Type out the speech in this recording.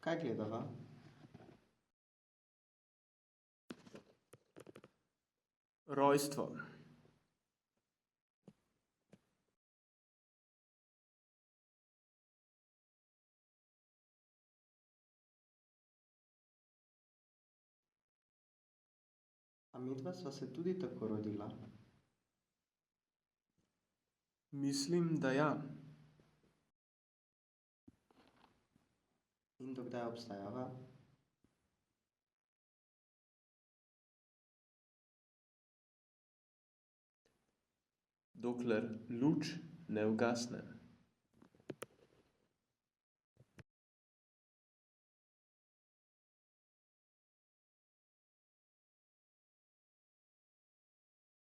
Kaj gledava? Rojstvo. A midva sva se tudi tako rodila? Mislim, da ja. In do kdaj obstajava? Dokler luč ne ugasne.